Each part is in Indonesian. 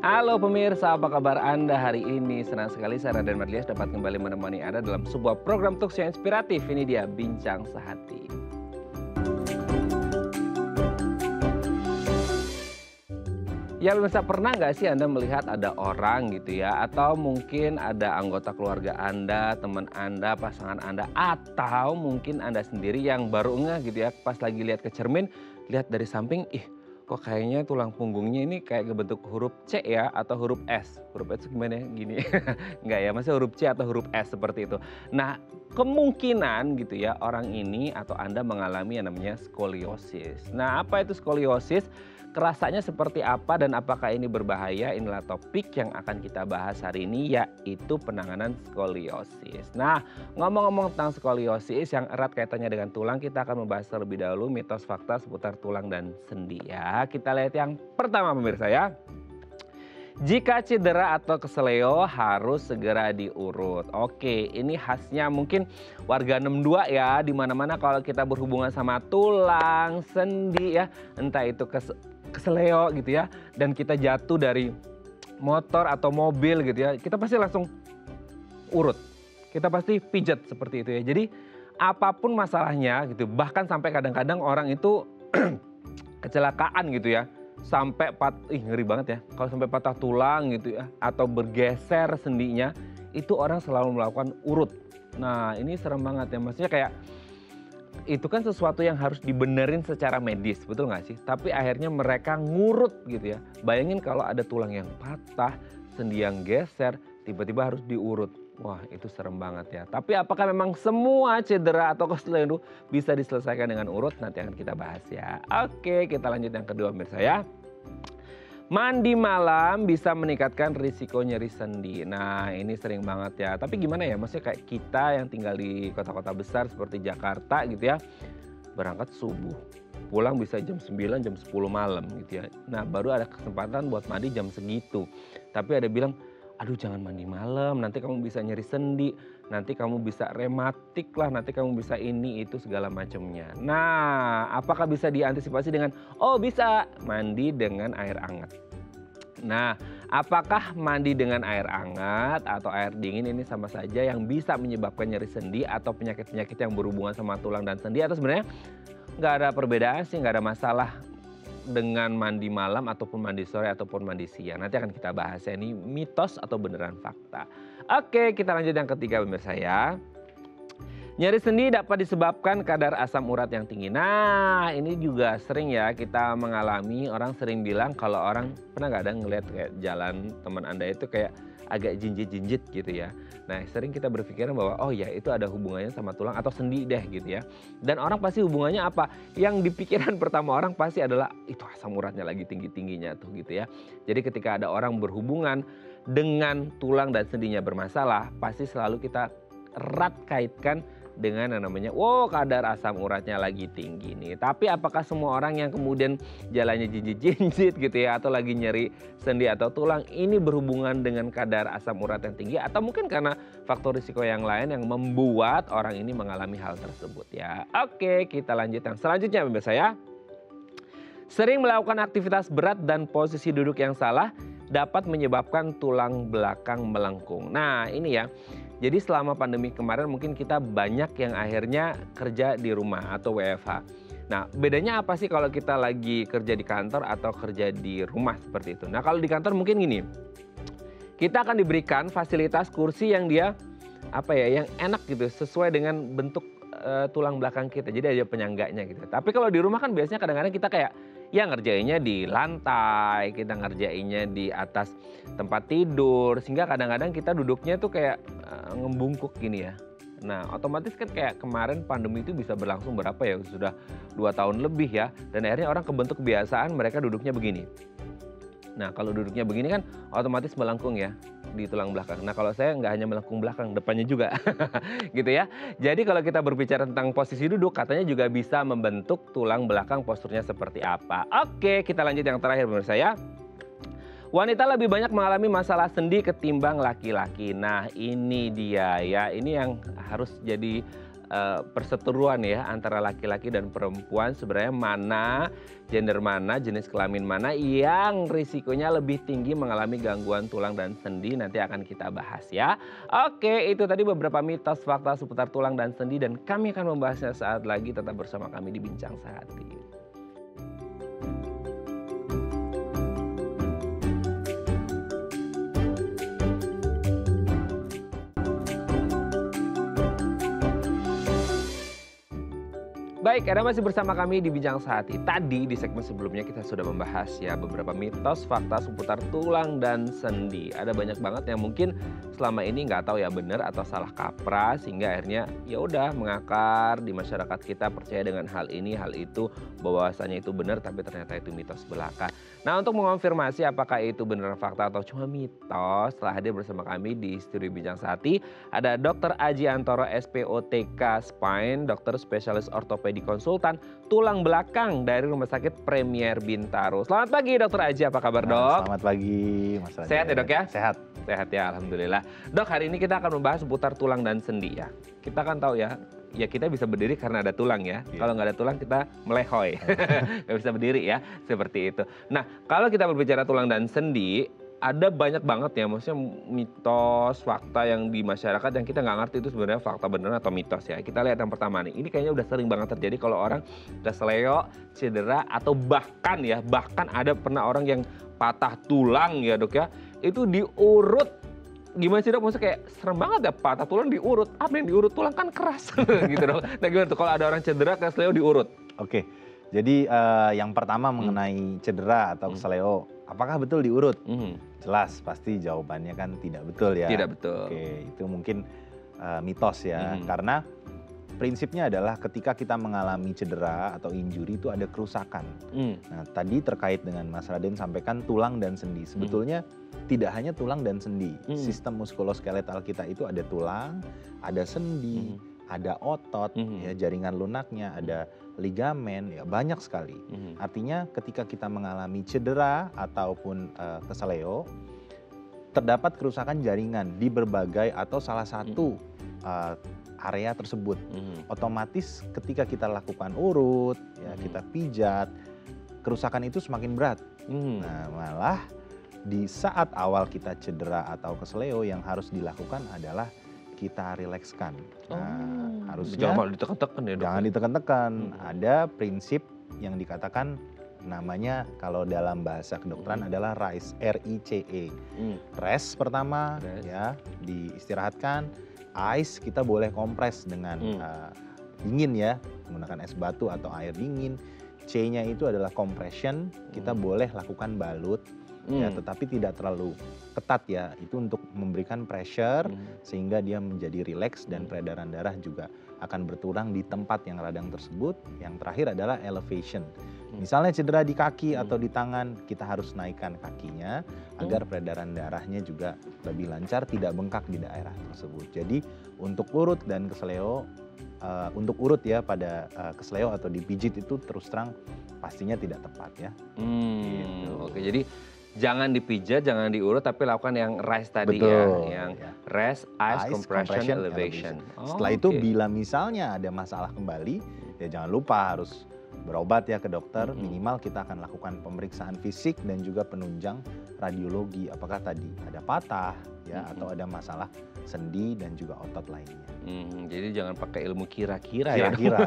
Halo pemirsa, apa kabar Anda hari ini? Senang sekali saya Raden Madlias dapat kembali menemani Anda dalam sebuah program talkshow yang inspiratif. Ini dia Bincang Sehati. Ya pemirsa, pernah nggak sih Anda melihat ada orang gitu ya, atau mungkin ada anggota keluarga Anda, teman Anda, pasangan Anda, atau mungkin Anda sendiri yang baru ngeh gitu ya, pas lagi lihat ke cermin, lihat dari samping, ih kok kayaknya tulang punggungnya ini kayak ngebentuk huruf C ya, atau huruf S. Huruf S gimana ya? Gini, enggak ya, maksudnya huruf C atau huruf S seperti itu. Nah, kemungkinan gitu ya, orang ini atau Anda mengalami yang namanya skoliosis. Nah, apa itu skoliosis? Kerasanya seperti apa dan apakah ini berbahaya? Inilah topik yang akan kita bahas hari ini, yaitu penanganan skoliosis. Nah, ngomong-ngomong tentang skoliosis yang erat kaitannya dengan tulang, kita akan membahas terlebih dahulu mitos fakta seputar tulang dan sendi ya. Kita lihat yang pertama pemirsa ya. Jika cedera atau keseleo harus segera diurut. Oke, ini khasnya mungkin warga 62 ya, dimana-mana kalau kita berhubungan sama tulang, sendi ya, entah itu keseleo gitu ya, dan kita jatuh dari motor atau mobil gitu ya, kita pasti langsung urut, kita pasti pijat seperti itu ya. Jadi apapun masalahnya gitu, bahkan sampai kadang-kadang orang itu kecelakaan gitu ya, sampai ngeri banget ya, kalau sampai patah tulang gitu ya, atau bergeser sendinya, itu orang selalu melakukan urut. Nah ini serem banget ya, maksudnya kayak itu kan sesuatu yang harus dibenerin secara medis, betul nggak sih? Tapi akhirnya mereka ngurut gitu ya. Bayangin kalau ada tulang yang patah, sendi yang geser, tiba-tiba harus diurut. Wah itu serem banget ya. Tapi apakah memang semua cedera atau keseleo bisa diselesaikan dengan urut? Nanti akan kita bahas ya. Oke, kita lanjut yang kedua pemirsa ya. Mandi malam bisa meningkatkan risiko nyeri sendi. Nah ini sering banget ya. Tapi gimana ya, maksudnya kayak kita yang tinggal di kota-kota besar seperti Jakarta gitu ya. Berangkat subuh, pulang bisa jam 9, jam 10 malam gitu ya. Nah baru ada kesempatan buat mandi jam segitu. Tapi ada bilang, aduh jangan mandi malam, nanti kamu bisa nyeri sendi, nanti kamu bisa rematik lah, nanti kamu bisa ini itu segala macamnya. Nah, apakah bisa diantisipasi dengan, oh bisa, mandi dengan air hangat. Nah, apakah mandi dengan air hangat atau air dingin ini sama saja yang bisa menyebabkan nyeri sendi atau penyakit-penyakit yang berhubungan sama tulang dan sendi, atau sebenarnya nggak ada perbedaan sih, nggak ada masalah dengan mandi malam ataupun mandi sore ataupun mandi siang. Nanti akan kita bahas ya, ini mitos atau beneran fakta. Oke, kita lanjut yang ketiga pemirsa ya. Nyeri sendi dapat disebabkan kadar asam urat yang tinggi. Nah ini juga sering ya kita mengalami, orang sering bilang kalau orang pernah nggak ada ngeliat kayak jalan teman Anda itu kayak agak jinjit-jinjit gitu ya. Nah sering kita berpikiran bahwa oh ya itu ada hubungannya sama tulang atau sendi deh gitu ya. Dan orang pasti hubungannya apa? Yang dipikiran pertama orang pasti adalah itu asam uratnya lagi tinggi-tingginya tuh gitu ya. Jadi ketika ada orang berhubungan dengan tulang dan sendinya bermasalah, pasti selalu kita erat kaitkan dengan yang namanya, wow kadar asam uratnya lagi tinggi nih. Tapi apakah semua orang yang kemudian jalannya jinjit-jinjit gitu ya, atau lagi nyeri sendi atau tulang, ini berhubungan dengan kadar asam urat yang tinggi, atau mungkin karena faktor risiko yang lain yang membuat orang ini mengalami hal tersebut ya. Oke, kita lanjut yang selanjutnya pemirsa ya. Sering melakukan aktivitas berat dan posisi duduk yang salah dapat menyebabkan tulang belakang melengkung. Nah ini ya, jadi selama pandemi kemarin mungkin kita banyak yang akhirnya kerja di rumah atau WFH. Nah bedanya apa sih kalau kita lagi kerja di kantor atau kerja di rumah seperti itu. Nah kalau di kantor mungkin gini, kita akan diberikan fasilitas kursi yang dia yang enak gitu, sesuai dengan bentuk tulang belakang kita. Jadi ada penyangganya gitu. Tapi kalau di rumah kan biasanya kadang-kadang kita kayak ya ngerjainnya di lantai, kita ngerjainnya di atas tempat tidur, sehingga kadang-kadang kita duduknya tuh kayak ngembungkuk gini ya. Nah otomatis kan kayak kemarin pandemi itu bisa berlangsung berapa ya, sudah 2 tahun lebih ya, dan akhirnya orang kebentuk kebiasaan mereka duduknya begini. Nah kalau duduknya begini kan otomatis melengkung ya di tulang belakang. Nah kalau saya nggak hanya melengkung belakang, depannya juga gitu ya. Jadi kalau kita berbicara tentang posisi duduk, katanya juga bisa membentuk tulang belakang posturnya seperti apa. Oke, kita lanjut yang terakhir menurut saya. Wanita lebih banyak mengalami masalah sendi ketimbang laki-laki. Nah ini dia ya, ini yang harus jadi perseteruan ya antara laki-laki dan perempuan, sebenarnya mana, gender mana, jenis kelamin mana yang risikonya lebih tinggi mengalami gangguan tulang dan sendi, nanti akan kita bahas ya. Oke, itu tadi beberapa mitos fakta seputar tulang dan sendi dan kami akan membahasnya saat lagi, tetap bersama kami di Bincang Sehati. Baik, Anda masih bersama kami di Bincang Sehati. Tadi di segmen sebelumnya kita sudah membahas ya beberapa mitos, fakta seputar tulang dan sendi. Ada banyak banget yang mungkin selama ini nggak tahu ya benar atau salah kaprah, sehingga akhirnya ya udah mengakar di masyarakat kita, percaya dengan hal ini, hal itu, bahwasanya itu benar tapi ternyata itu mitos belaka. Nah, untuk mengonfirmasi apakah itu benar fakta atau cuma mitos, telah hadir bersama kami di studio Bincang Sehati ada Dr. Aji Antoro SPOTK Spine, dokter spesialis ortopedi konsultan tulang belakang dari Rumah Sakit Premier Bintaro. Selamat pagi Dr. Aji, apa kabar Dok? Selamat pagi Mas Raja. Sehat ya Dok ya? Sehat. Sehat ya, Alhamdulillah. Dok, hari ini kita akan membahas seputar tulang dan sendi ya. Kita kan tahu ya, ya kita bisa berdiri karena ada tulang ya. Iya. Kalau nggak ada tulang kita melehoy, nggak bisa berdiri ya, seperti itu. Nah, kalau kita berbicara tulang dan sendi, ada banyak banget ya, maksudnya mitos, fakta yang di masyarakat yang kita nggak ngerti itu sebenarnya fakta benar atau mitos ya. Kita lihat yang pertama nih, ini kayaknya udah sering banget terjadi kalau orang kesleo, cedera, atau bahkan ada pernah orang yang patah tulang ya Dok ya, itu diurut. Gimana sih Dok, maksudnya kayak serem banget ya, patah tulang diurut. Apa yang diurut? Tulang kan keras gitu Dok. Nah gimana tuh kalau ada orang cedera, kesleo diurut? Oke, jadi yang pertama mengenai cedera atau kesleo, apakah betul diurut? Jelas, pasti jawabannya kan tidak betul ya. Tidak betul. Oke, itu mungkin mitos ya, karena prinsipnya adalah ketika kita mengalami cedera atau injury itu ada kerusakan. Nah, tadi terkait dengan Mas Raden sampaikan tulang dan sendi. Sebetulnya tidak hanya tulang dan sendi. Sistem muskuloskeletal kita itu ada tulang, ada sendi, ada otot, ya, jaringan lunaknya, ada ligamen, ya banyak sekali. Artinya ketika kita mengalami cedera ataupun kesleo, terdapat kerusakan jaringan di berbagai atau salah satu area tersebut. Otomatis ketika kita lakukan urut, ya kita pijat, kerusakan itu semakin berat. Nah, malah di saat awal kita cedera atau kesleo yang harus dilakukan adalah kita rilekskan. Nah, harusnya jangan ditekan-tekan ya Dok. Jangan ditekan-tekan. Ada prinsip yang dikatakan namanya kalau dalam bahasa kedokteran adalah RICE, R-I-C-E. Rest pertama, ya diistirahatkan. Ice kita boleh kompres dengan dingin ya, menggunakan es batu atau air dingin. C-nya itu adalah compression, kita boleh lakukan balut, ya, tetapi tidak terlalu ketat ya. Itu untuk memberikan pressure sehingga dia menjadi rileks dan peredaran darah juga akan berkurang di tempat yang radang tersebut. Yang terakhir adalah elevation. Misalnya cedera di kaki atau di tangan, kita harus naikkan kakinya agar peredaran darahnya juga lebih lancar, tidak bengkak di daerah tersebut. Jadi untuk urut dan kesleo, untuk urut ya pada kesleo atau dipijit itu terus terang pastinya tidak tepat ya. Gitu. Oke, jadi jangan dipijat, jangan diurut, tapi lakukan yang RICE tadi. Betul, ya, yang ya. rest, ice, compression, elevation. Setelah itu bila misalnya ada masalah kembali, ya jangan lupa harus berobat ya ke dokter. Minimal kita akan lakukan pemeriksaan fisik dan juga penunjang radiologi. Apakah tadi ada patah ya atau ada masalah sendi dan juga otot lainnya. Jadi jangan pakai ilmu kira-kira ya. Kira-kira.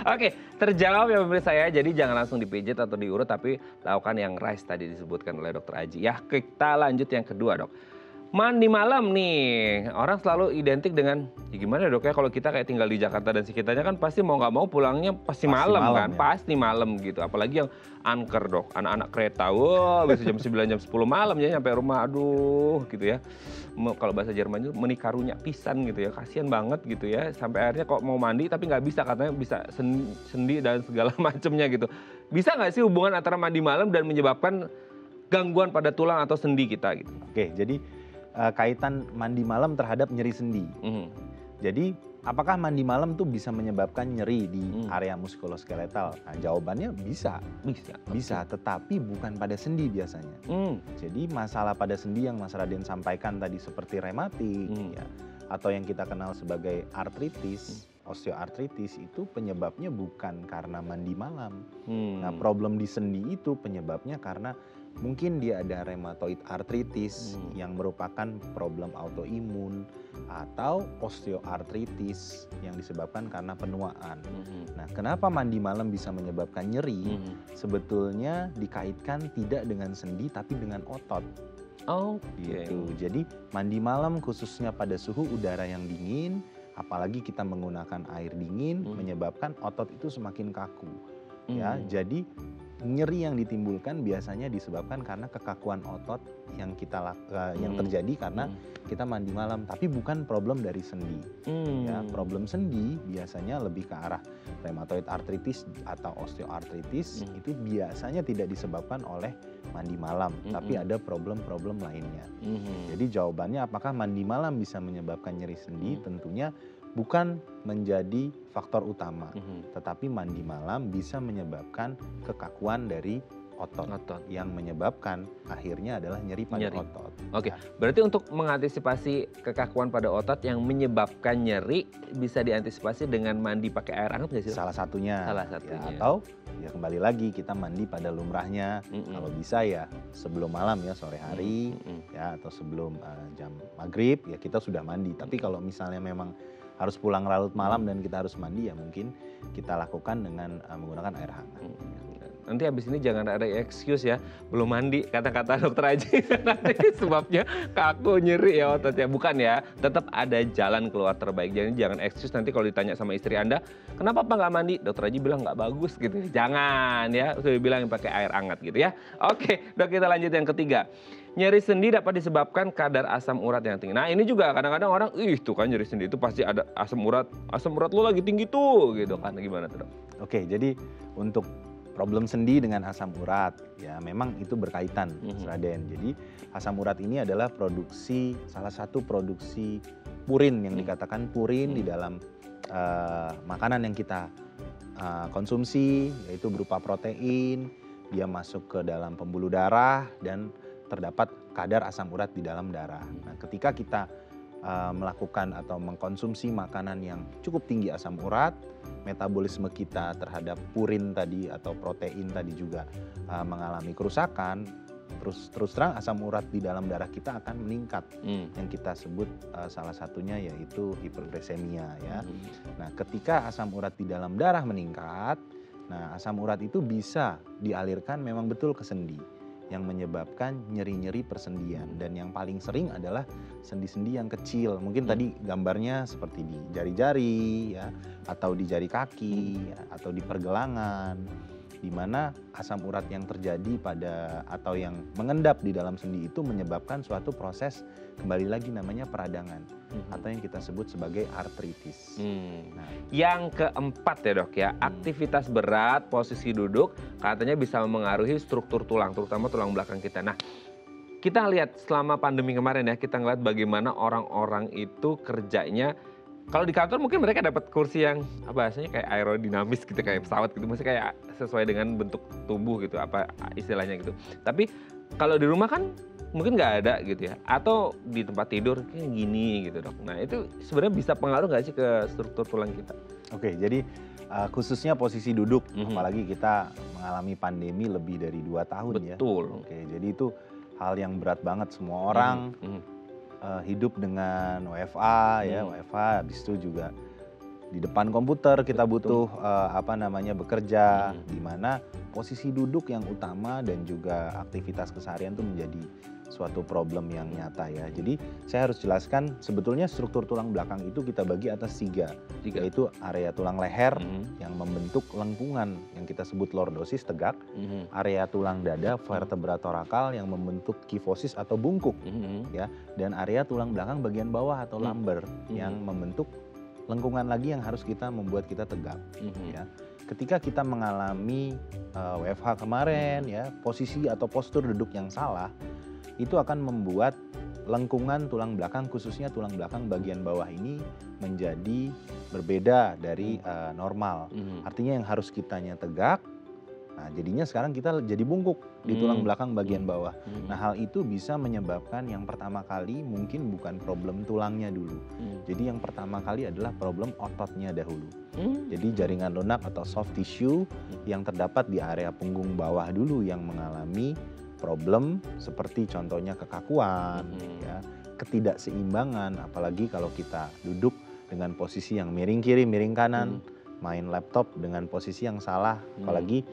Oke, terjawab ya pemirsa saya. Jadi jangan langsung dipijit atau diurut, tapi lakukan yang RICE tadi disebutkan oleh Dr. Aji. Ya, kita lanjut yang kedua Dok. Mandi malam nih, orang selalu identik dengan, ya gimana Dok ya, kalau kita kayak tinggal di Jakarta dan sekitarnya kan pasti mau nggak mau pulangnya pasti malam kan, ya. Pasti malam gitu. Apalagi yang angker Dok, anak-anak kereta, wah bisa jam 9, jam 10 malam ya nyampe rumah, aduh gitu ya. Kalau bahasa Jerman itu menikarunya pisan gitu ya, kasihan banget gitu ya. Sampai akhirnya kok mau mandi tapi nggak bisa, katanya bisa sendi dan segala macamnya gitu. Bisa nggak sih hubungan antara mandi malam dan menyebabkan gangguan pada tulang atau sendi kita gitu? Oke, jadi kaitan mandi malam terhadap nyeri sendi. Jadi apakah mandi malam tuh bisa menyebabkan nyeri di area muskuloskeletal? Nah, jawabannya bisa. Bisa, tetapi bukan pada sendi biasanya. Jadi masalah pada sendi yang Mas Raden sampaikan tadi seperti rematik, ya, atau yang kita kenal sebagai artritis, osteoartritis itu penyebabnya bukan karena mandi malam. Nah, problem di sendi itu penyebabnya karena mungkin dia ada rheumatoid arthritis yang merupakan problem autoimun atau osteoartritis yang disebabkan karena penuaan. Nah, kenapa mandi malam bisa menyebabkan nyeri? Sebetulnya dikaitkan tidak dengan sendi tapi dengan otot. Gitu. Jadi mandi malam khususnya pada suhu udara yang dingin, apalagi kita menggunakan air dingin, menyebabkan otot itu semakin kaku. Ya, jadi nyeri yang ditimbulkan biasanya disebabkan karena kekakuan otot yang yang terjadi karena kita mandi malam, tapi bukan problem dari sendi. Ya, problem sendi biasanya lebih ke arah rheumatoid arthritis atau osteoartritis, itu biasanya tidak disebabkan oleh mandi malam, tapi ada problem-problem lainnya. Jadi jawabannya apakah mandi malam bisa menyebabkan nyeri sendi? Tentunya bukan menjadi faktor utama, tetapi mandi malam bisa menyebabkan kekakuan dari otot yang menyebabkan akhirnya adalah nyeri pada otot. Oke, berarti untuk mengantisipasi kekakuan pada otot yang menyebabkan nyeri bisa diantisipasi dengan mandi pakai air hangat nggak sih? Salah satunya. Ya, atau ya kembali lagi kita mandi pada lumrahnya. Kalau bisa ya sebelum malam ya, sore hari ya, atau sebelum jam maghrib ya kita sudah mandi. Tapi kalau misalnya memang harus pulang larut malam dan kita harus mandi, ya mungkin kita lakukan dengan menggunakan air hangat. Nanti habis ini jangan ada excuse ya, belum mandi, kata-kata dokter Aji nanti sebabnya kaku nyeri ya ototnya. Bukan ya, tetap ada jalan keluar terbaik. Jadi jangan excuse nanti kalau ditanya sama istri Anda, kenapa Pak nggak mandi? Dokter Aji bilang nggak bagus gitu. Jangan ya, sudah bilang pakai air hangat gitu ya. Oke, dok, kita lanjut yang ketiga. Nyeri sendi dapat disebabkan kadar asam urat yang tinggi. Nah, ini juga kadang-kadang orang, tuh kan nyeri sendi itu pasti ada asam urat lo lagi tinggi tuh gitu kan. Gimana tuh, dok? Oke, jadi untuk problem sendi dengan asam urat ya memang itu berkaitan, Mas Raden. Jadi asam urat ini adalah salah satu produksi purin yang dikatakan purin di dalam makanan yang kita konsumsi, yaitu berupa protein. Dia masuk ke dalam pembuluh darah dan terdapat kadar asam urat di dalam darah. Nah, ketika kita melakukan atau mengkonsumsi makanan yang cukup tinggi asam urat, metabolisme kita terhadap purin tadi atau protein tadi juga mengalami kerusakan. Terus terang asam urat di dalam darah kita akan meningkat, yang kita sebut salah satunya yaitu hipergliksemia ya. Nah, ketika asam urat di dalam darah meningkat, nah asam urat itu bisa dialirkan memang betul ke sendi, yang menyebabkan nyeri-nyeri persendian. Dan yang paling sering adalah sendi-sendi yang kecil. Mungkin tadi gambarnya seperti di jari-jari ya, atau di jari kaki ya, atau di pergelangan, di mana asam urat yang terjadi atau yang mengendap di dalam sendi itu menyebabkan suatu proses, kembali lagi namanya peradangan, atau yang kita sebut sebagai artritis. Nah, yang keempat ya dok ya, aktivitas berat, posisi duduk katanya bisa memengaruhi struktur tulang, terutama tulang belakang kita. Nah, kita lihat selama pandemi kemarin ya, kita ngeliat bagaimana orang-orang itu kerjanya. Kalau di kantor mungkin mereka dapat kursi yang bahasanya kayak aerodinamis gitu, kayak pesawat gitu, maksudnya kayak sesuai dengan bentuk tubuh gitu, apa istilahnya gitu. Tapi kalau di rumah kan mungkin nggak ada gitu ya, atau di tempat tidur kayak gini gitu dok. Nah, itu sebenarnya bisa pengaruh nggak sih ke struktur tulang kita? Oke, jadi khususnya posisi duduk, apalagi kita mengalami pandemi lebih dari 2 tahun ya. Betul. Oke, jadi itu hal yang berat banget, semua orang hidup dengan WFA ya, WFA habis itu juga di depan komputer kita butuh bekerja, di mana posisi duduk yang utama dan juga aktivitas keseharian itu menjadi suatu problem yang nyata ya. Jadi saya harus jelaskan sebetulnya struktur tulang belakang itu kita bagi atas tiga. Yaitu area tulang leher yang membentuk lengkungan yang kita sebut lordosis tegak, area tulang dada vertebra torakal yang membentuk kifosis atau bungkuk ya, dan area tulang belakang bagian bawah atau lumbar yang membentuk lengkungan lagi yang harus kita membuat kita tegak ya. Ketika kita mengalami WFH kemarin ya, posisi atau postur duduk yang salah itu akan membuat lengkungan tulang belakang, khususnya tulang belakang bagian bawah ini menjadi berbeda dari normal. Artinya yang harus kitanya tegak, Nah, jadinya sekarang kita jadi bungkuk di tulang belakang bagian bawah. Nah, hal itu bisa menyebabkan yang pertama kali mungkin bukan problem tulangnya dulu. Jadi yang pertama kali adalah problem ototnya dahulu. Jadi jaringan lunak atau soft tissue yang terdapat di area punggung bawah dulu yang mengalami problem seperti contohnya kekakuan, ya, ketidakseimbangan, apalagi kalau kita duduk dengan posisi yang miring kiri, miring kanan, main laptop dengan posisi yang salah, apalagi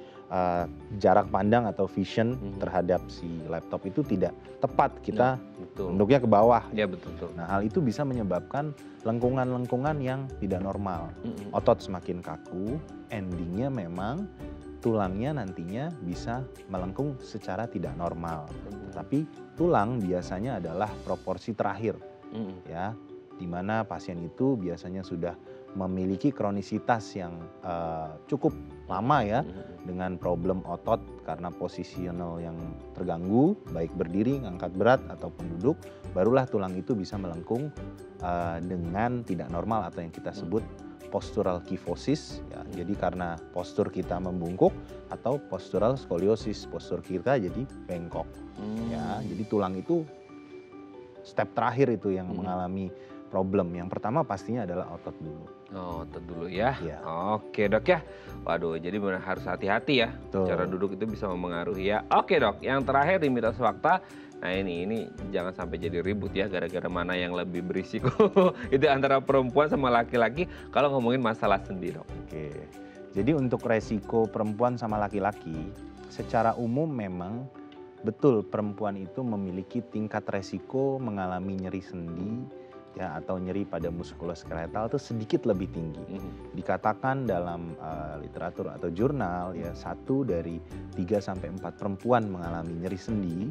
jarak pandang atau vision terhadap si laptop itu tidak tepat, kita nunduknya ke bawah. Ya, betul. Nah, hal itu bisa menyebabkan lengkungan-lengkungan yang tidak normal. Otot semakin kaku, endingnya memang tulangnya nantinya bisa melengkung secara tidak normal. Tetapi tulang biasanya adalah proporsi terakhir, ya, di mana pasien itu biasanya sudah memiliki kronisitas yang cukup lama ya, dengan problem otot karena posisional yang terganggu, baik berdiri, ngangkat berat ataupun duduk, barulah tulang itu bisa melengkung dengan tidak normal atau yang kita sebut postural kyphosis, ya. Jadi karena postur kita membungkuk, atau postural skoliosis, postur kita jadi bengkok, ya. Jadi tulang itu step terakhir itu yang mengalami problem. Yang pertama pastinya adalah otot dulu. Oh, otot dulu ya. Ya. Oke dok ya. Waduh, jadi benar harus hati-hati ya. Betul. Cara duduk itu bisa mempengaruhi ya. Oke dok, yang terakhir di mitos fakta. Nah ini jangan sampai jadi ribut ya gara-gara mana yang lebih berisiko. Itu antara perempuan sama laki-laki kalau ngomongin masalah sendi dok. Oke. Jadi untuk resiko perempuan sama laki-laki, secara umum memang betul perempuan itu memiliki tingkat resiko mengalami nyeri sendi, ya, atau nyeri pada muskuloskeletal itu sedikit lebih tinggi. Dikatakan dalam literatur atau jurnal ya, 1 dari 3 sampai 4 perempuan mengalami nyeri sendi,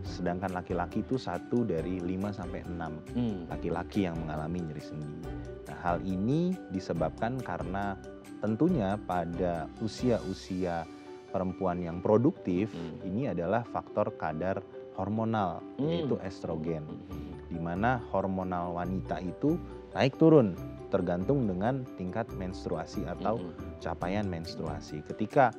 sedangkan laki-laki itu 1 dari 5 sampai 6 laki-laki yang mengalami nyeri sendi. Nah, hal ini disebabkan karena tentunya pada usia-usia perempuan yang produktif ini adalah faktor kadar hormonal, yaitu estrogen, di mana hormonal wanita itu naik turun tergantung dengan tingkat menstruasi atau capaian menstruasi. Ketika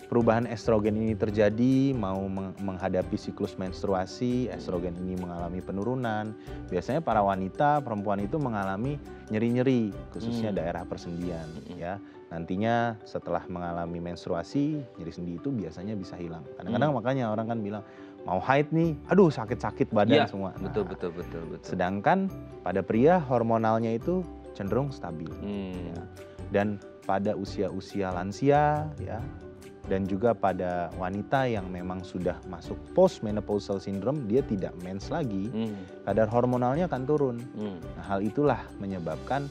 perubahan estrogen ini terjadi, mau menghadapi siklus menstruasi, estrogen ini mengalami penurunan. Biasanya para wanita, perempuan itu mengalami nyeri-nyeri, khususnya daerah persendian, ya. Nantinya setelah mengalami menstruasi, nyeri sendi itu biasanya bisa hilang. Kadang-kadang makanya orang kan bilang, mau haid nih, aduh sakit-sakit badan semua. Nah, betul. Sedangkan pada pria hormonalnya itu cenderung stabil. Ya. Dan pada usia-usia lansia, ya, dan juga pada wanita yang memang sudah masuk postmenopausal syndrome, dia tidak mens lagi, kadar hormonalnya akan turun. Nah, hal itulah menyebabkan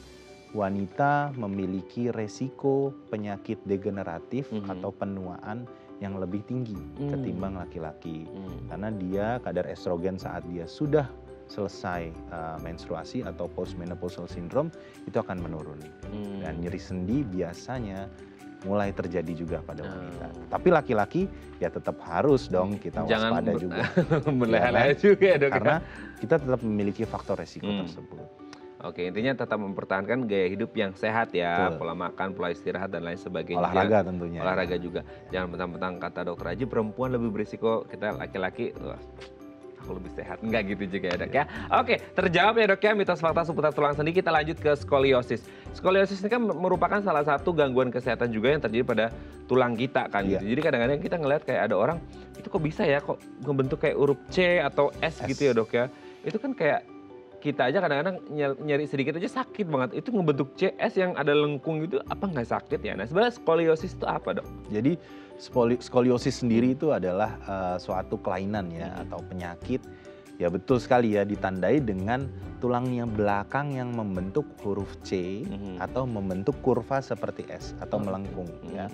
wanita memiliki resiko penyakit degeneratif atau penuaan yang lebih tinggi ketimbang laki-laki. Karena dia kadar estrogen saat dia sudah selesai menstruasi atau postmenopausal syndrome itu akan menurun. Dan nyeri sendi biasanya mulai terjadi juga pada wanita. Tapi laki-laki ya tetap harus dong kita waspada juga. Berleha-leha juga ya dok. Karena kita tetap memiliki faktor resiko tersebut. Oke, intinya tetap mempertahankan gaya hidup yang sehat ya. Betul. Pola makan, pola istirahat dan lain sebagainya. Olahraga tentunya. Olahraga juga. Jangan mentang-mentang kata dokter Aji perempuan lebih berisiko, kita laki-laki aku lebih sehat. Enggak gitu juga ya dok ya. Oke, terjawab ya dok ya mitos fakta seputar tulang sendi. Kita lanjut ke skoliosis. Skoliosis ini kan merupakan salah satu gangguan kesehatan juga yang terjadi pada tulang kita kan gitu. Jadi kadang-kadang kita ngelihat kayak ada orang itu kok bisa ya kok ngebentuk kayak huruf C atau S gitu ya dok ya. Itu kan kayak kita aja kadang-kadang nyeri sedikit aja sakit banget. Itu ngebentuk CS yang ada lengkung gitu apa nggak sakit ya? Nah sebenarnya skoliosis itu apa dok? Jadi skoliosis sendiri itu adalah suatu kelainan ya atau penyakit. Ya betul sekali ya, ditandai dengan tulangnya belakang yang membentuk huruf C atau membentuk kurva seperti S atau melengkung ya.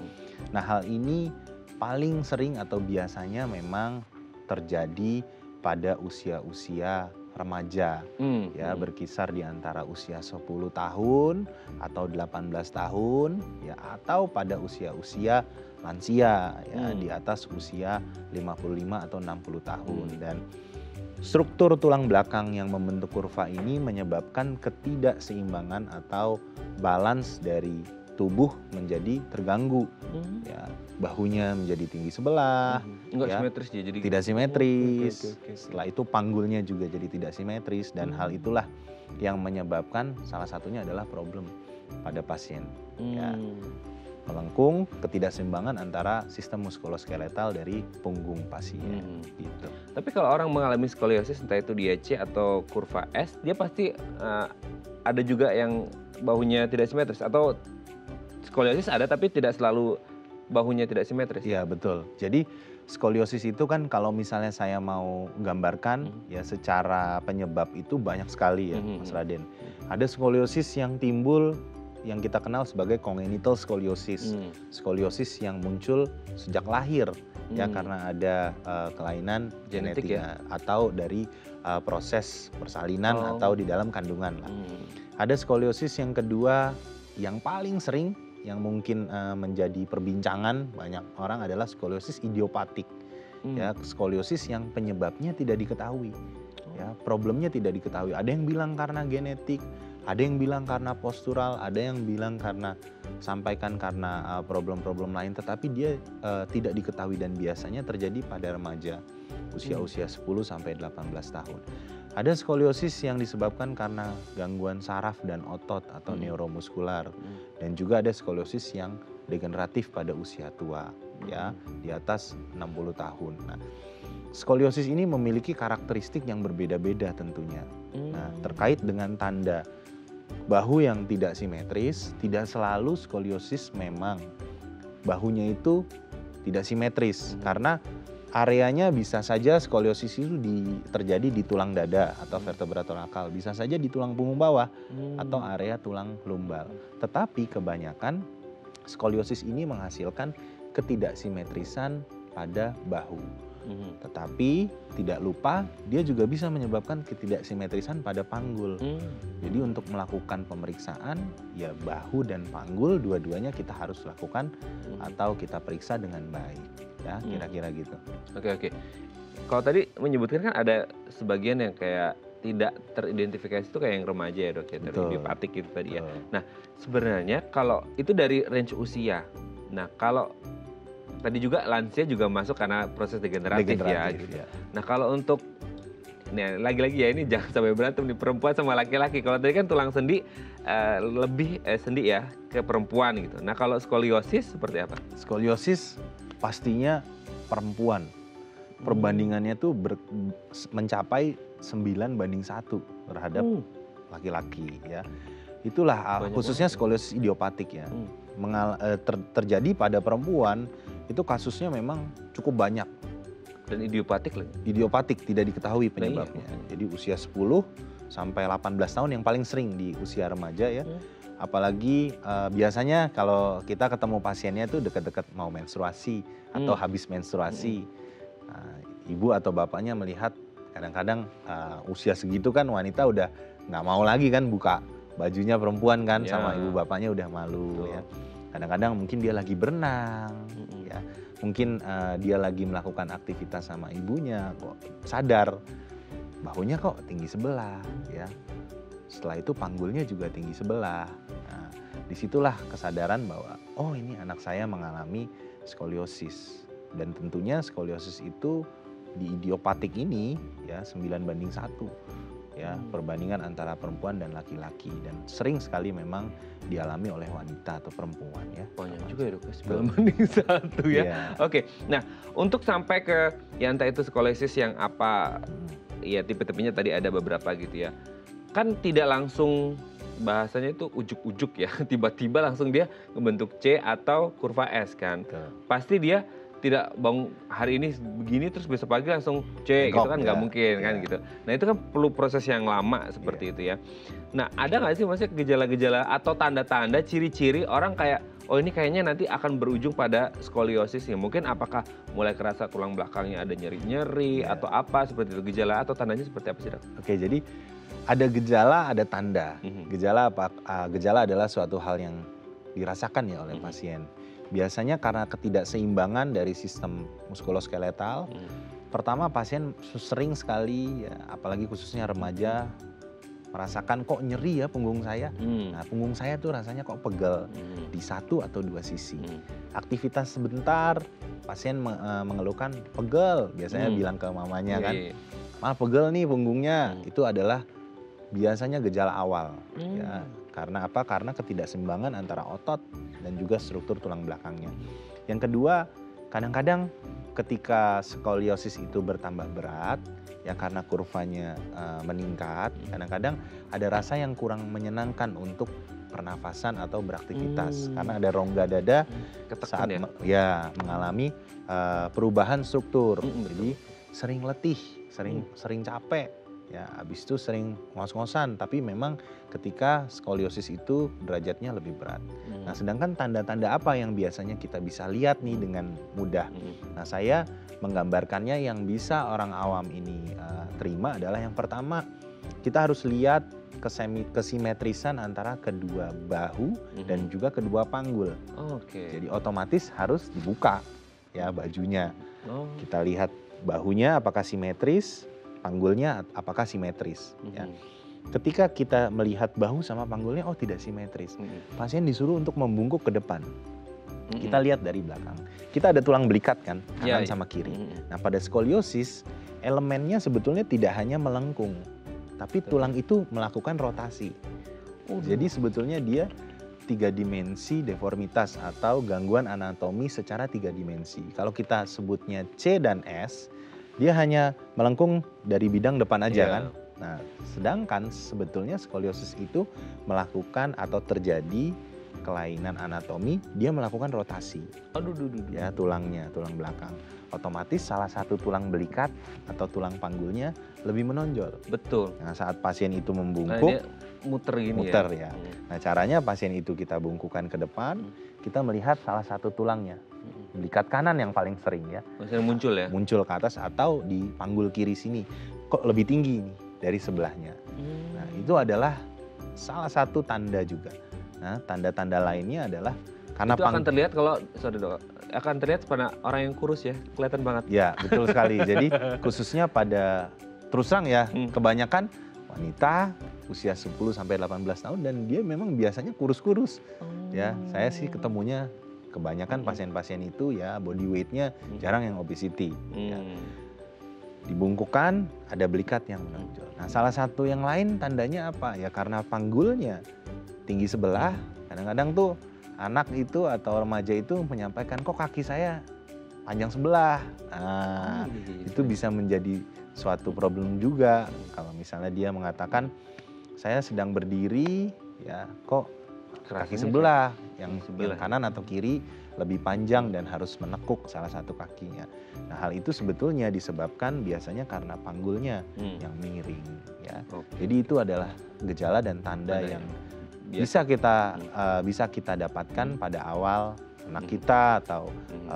Nah hal ini paling sering atau biasanya memang terjadi pada usia-usia remaja, ya berkisar di antara usia 10 tahun atau 18 tahun, ya atau pada usia-usia lansia, ya di atas usia 55 atau 60 tahun. Dan struktur tulang belakang yang membentuk kurva ini menyebabkan ketidakseimbangan atau balance dari tubuh menjadi terganggu, ya bahunya menjadi tinggi sebelah, Enggak ya, simetris ya, jadi tidak simetris. Oke. Setelah itu panggulnya juga jadi tidak simetris dan hal itulah yang menyebabkan salah satunya adalah problem pada pasien, ya, melengkung, ketidakseimbangan antara sistem muskuloskeletal dari punggung pasien, gitu. Tapi kalau orang mengalami skoliosis, entah itu dia C atau kurva S, dia pasti ada juga yang bahunya tidak simetris, atau skoliosis ada tapi tidak selalu bahunya tidak simetris. Iya, betul. Jadi skoliosis itu kan kalau misalnya saya mau gambarkan ya secara penyebab itu banyak sekali ya, Mas Raden. Ada skoliosis yang timbul yang kita kenal sebagai congenital scoliosis. Skoliosis yang muncul sejak lahir ya karena ada kelainan Genetik genetika atau dari proses persalinan atau di dalam kandungan lah. Ada skoliosis yang kedua yang paling sering yang mungkin menjadi perbincangan banyak orang adalah skoliosis idiopatik. Ya, skoliosis yang penyebabnya tidak diketahui. Ya, problemnya tidak diketahui. Ada yang bilang karena genetik, ada yang bilang karena postural, ada yang bilang karena problem-problem lain, tetapi dia tidak diketahui dan biasanya terjadi pada remaja usia 10 sampai 18 tahun. Ada skoliosis yang disebabkan karena gangguan saraf dan otot atau neuromuskular, dan juga ada skoliosis yang degeneratif pada usia tua, ya, di atas 60 tahun. Nah, skoliosis ini memiliki karakteristik yang berbeda-beda tentunya. Nah, terkait dengan tanda bahu yang tidak simetris, tidak selalu skoliosis memang bahunya itu tidak simetris, karena areanya bisa saja skoliosis itu terjadi di tulang dada atau vertebra torakal, bisa saja di tulang punggung bawah atau area tulang lumbal. Tetapi kebanyakan skoliosis ini menghasilkan ketidaksimetrisan pada bahu. Tetapi tidak lupa dia juga bisa menyebabkan ketidaksimetrisan pada panggul. Jadi untuk melakukan pemeriksaan ya bahu dan panggul dua-duanya kita harus lakukan atau kita periksa dengan baik. Ya, kira-kira gitu. Oke. Kalau tadi menyebutkan kan ada sebagian yang kayak tidak teridentifikasi itu kayak yang remaja ya dok ya, idiopatik gitu tadi ya. Nah sebenarnya kalau itu dari range usia. Nah kalau tadi juga lansia juga masuk karena proses degeneratif ya. Gitu. Ya. Nah kalau untuk ini lagi-lagi ya ini jangan sampai berantem nih perempuan sama laki-laki. Kalau tadi kan tulang sendi lebih sendi ya ke perempuan gitu. Nah kalau skoliosis seperti apa? Skoliosis pastinya perempuan. Perbandingannya tuh mencapai 9:1 terhadap laki-laki ya. Itulah khususnya skoliosis idiopatik ya. Terjadi pada perempuan itu kasusnya memang cukup banyak. Dan idiopatik lagi? Idiopatik, tidak diketahui penyebabnya. Jadi usia 10 sampai 18 tahun yang paling sering di usia remaja ya. Apalagi biasanya kalau kita ketemu pasiennya tuh dekat-dekat mau menstruasi atau habis menstruasi. Nah, ibu atau bapaknya melihat kadang-kadang usia segitu kan wanita udah nggak mau lagi kan buka bajunya perempuan kan, sama ibu bapaknya udah malu ya. Kadang-kadang mungkin dia lagi berenang ya. Mungkin dia lagi melakukan aktivitas sama ibunya kok sadar bahunya kok tinggi sebelah ya. Setelah itu panggulnya juga tinggi sebelah. Nah, disitulah kesadaran bahwa oh ini anak saya mengalami skoliosis. Dan tentunya skoliosis itu di idiopatik ini ya 9:1 ya, perbandingan antara perempuan dan laki-laki, dan sering sekali memang dialami oleh wanita atau perempuan ya. Banyak juga ya dok, 9:1 ya. Yeah. Oke, nah untuk sampai ke ya entah itu skoliosis yang apa ya tipe-tipenya tadi ada beberapa gitu ya. Kan tidak langsung bahasanya itu ujuk-ujuk ya, tiba-tiba langsung dia membentuk C atau kurva S kan. Pasti dia tidak bangun hari ini begini terus besok pagi langsung C gitu kan, nggak mungkin kan gitu. Nah itu kan perlu proses yang lama seperti itu ya. Nah ada nggak sih maksudnya gejala-gejala atau tanda-tanda ciri-ciri orang kayak oh ini kayaknya nanti akan berujung pada skoliosis ya. Mungkin apakah mulai kerasa tulang belakangnya ada nyeri-nyeri atau apa seperti itu, gejala atau tandanya seperti apa sih dok? Oke, jadi ada gejala, ada tanda. Gejala apa? Gejala adalah suatu hal yang dirasakan ya oleh pasien. Biasanya karena ketidakseimbangan dari sistem muskuloskeletal. Pertama pasien sering sekali, ya, apalagi khususnya remaja, merasakan kok nyeri ya punggung saya. Nah, punggung saya tuh rasanya kok pegel di satu atau dua sisi. Aktivitas sebentar, pasien mengeluhkan pegel, biasanya bilang ke mamanya kan, "Ma, pegel nih punggungnya." Itu adalah biasanya gejala awal. Ya, karena apa? Karena ketidakseimbangan antara otot dan juga struktur tulang belakangnya. Yang kedua, kadang-kadang ketika skoliosis itu bertambah berat, ya karena kurvanya meningkat, kadang-kadang ada rasa yang kurang menyenangkan untuk pernafasan atau beraktivitas karena ada rongga dada saat mengalami perubahan struktur. Jadi sering letih, sering capek, ya habis itu sering ngos-ngosan, tapi memang ketika skoliosis itu derajatnya lebih berat. Nah, sedangkan tanda-tanda apa yang biasanya kita bisa lihat nih dengan mudah? Nah, saya menggambarkannya yang bisa orang awam ini terima adalah yang pertama, kita harus lihat kesimetrisan antara kedua bahu dan juga kedua panggul. Jadi otomatis harus dibuka ya bajunya. Kita lihat bahunya apakah simetris, panggulnya apakah simetris. Ya. Ketika kita melihat bahu sama panggulnya, oh tidak simetris, pasien disuruh untuk membungkuk ke depan. Kita lihat dari belakang. Kita ada tulang belikat kan, kanan sama kiri. Nah, pada skoliosis elemennya sebetulnya tidak hanya melengkung, tapi tulang itu melakukan rotasi. Jadi sebetulnya dia 3 dimensi deformitas atau gangguan anatomi secara 3 dimensi. Kalau kita sebutnya C dan S, dia hanya melengkung dari bidang depan aja kan. Nah, sedangkan sebetulnya skoliosis itu melakukan atau terjadi kelainan anatomi, dia melakukan rotasi. Ya, tulangnya, tulang belakang. Otomatis salah satu tulang belikat atau tulang panggulnya lebih menonjol. Betul. Nah, saat pasien itu membungkuk, muter gini ya. Nah, caranya pasien itu kita bungkukan ke depan, kita melihat salah satu tulangnya. Belikat kanan yang paling sering ya. Masih muncul ya? Muncul ke atas atau di panggul kiri sini. Kok lebih tinggi nih dari sebelahnya. Nah, itu adalah salah satu tanda juga. Nah, tanda-tanda lainnya adalah karena itu akan terlihat kalau akan terlihat pada orang yang kurus ya, kelihatan banget. Ya, betul sekali. Jadi khususnya pada terus terang ya, kebanyakan wanita usia 10 sampai 18 tahun dan dia memang biasanya kurus-kurus. Ya, saya sih ketemunya kebanyakan pasien-pasien itu ya body weight-nya jarang yang obesity. Ya. Dibungkukan ada belikat yang menonjol. Nah, salah satu yang lain tandanya apa? Ya karena panggulnya tinggi sebelah, kadang-kadang tuh anak itu atau remaja itu menyampaikan kok kaki saya panjang sebelah. Nah, itu bisa menjadi suatu problem juga kalau misalnya dia mengatakan saya sedang berdiri ya kok kaki sebelah yang kanan atau kiri lebih panjang dan harus menekuk salah satu kakinya. Nah, hal itu sebetulnya disebabkan biasanya karena panggulnya yang miring ya. Jadi itu adalah gejala dan tanda yang bisa kita dapatkan pada awal anak kita atau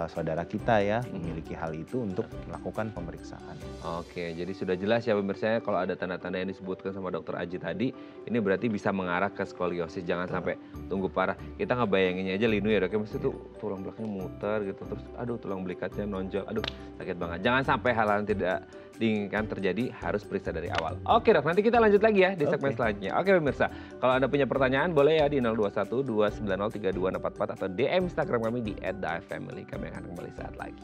saudara kita ya memiliki hal itu untuk melakukan pemeriksaan. Oke, jadi sudah jelas ya pemirsa kalau ada tanda-tanda yang disebutkan sama Dokter Aji tadi, ini berarti bisa mengarah ke skoliosis. Jangan sampai tunggu parah. Kita ngebayanginnya aja linu ya dok, maksudnya tuh tulang belakangnya muter gitu, terus aduh tulang belikatnya nonjol, aduh sakit banget. Jangan sampai hal-hal yang tidak diinginkan terjadi, harus periksa dari awal. Oke dok, nanti kita lanjut lagi ya di segmen selanjutnya. Oke pemirsa, kalau Anda punya pertanyaan boleh ya di 021 290 3244 atau DM Instagram kami di @daifamily. Kami akan kembali saat lagi.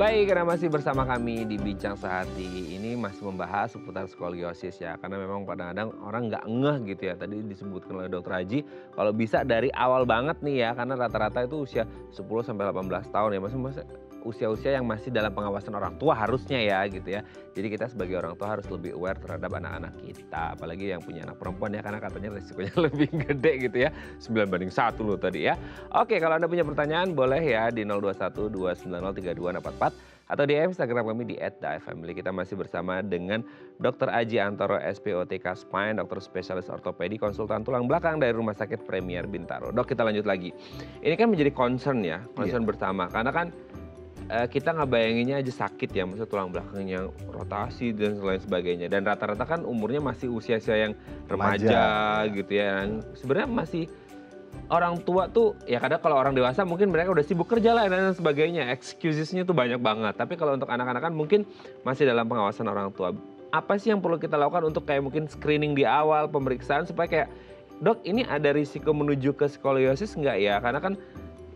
Baik, karena masih bersama kami di Bincang Sehati ini masih membahas seputar skoliosis ya. Karena memang kadang-kadang orang nggak ngeh gitu ya. Tadi disebutkan oleh Dokter Aji, kalau bisa dari awal banget nih ya. Karena rata-rata itu usia 10 sampai 18 tahun ya. Maksudnya usia-usia yang masih dalam pengawasan orang tua harusnya ya gitu ya. Jadi kita sebagai orang tua harus lebih aware terhadap anak-anak kita. Apalagi yang punya anak perempuan ya, karena katanya resikonya lebih gede gitu ya. 9:1 loh tadi ya. Oke, kalau Anda punya pertanyaan boleh ya di 021 290 3244 atau di Instagram kami di @daifamily. Kita masih bersama dengan Dr. Aji Antoro SPOTK Spine, dokter spesialis ortopedi, konsultan tulang belakang dari Rumah Sakit Premier Bintaro. Dok, kita lanjut lagi. Ini kan menjadi concern ya, concern bersama karena kan kita ngebayanginnya aja sakit ya, maksudnya tulang belakangnya rotasi dan lain sebagainya. Dan rata-rata kan umurnya masih usia-usia yang remaja gitu ya. Sebenarnya masih orang tua tuh ya kadang kalau orang dewasa mungkin mereka udah sibuk kerja lah dan sebagainya. Excusesnya tuh banyak banget. Tapi kalau untuk anak-anak kan mungkin masih dalam pengawasan orang tua. Apa sih yang perlu kita lakukan untuk kayak mungkin screening di awal, pemeriksaan supaya kayak, dok ini ada risiko menuju ke skoliosis nggak ya? Karena kan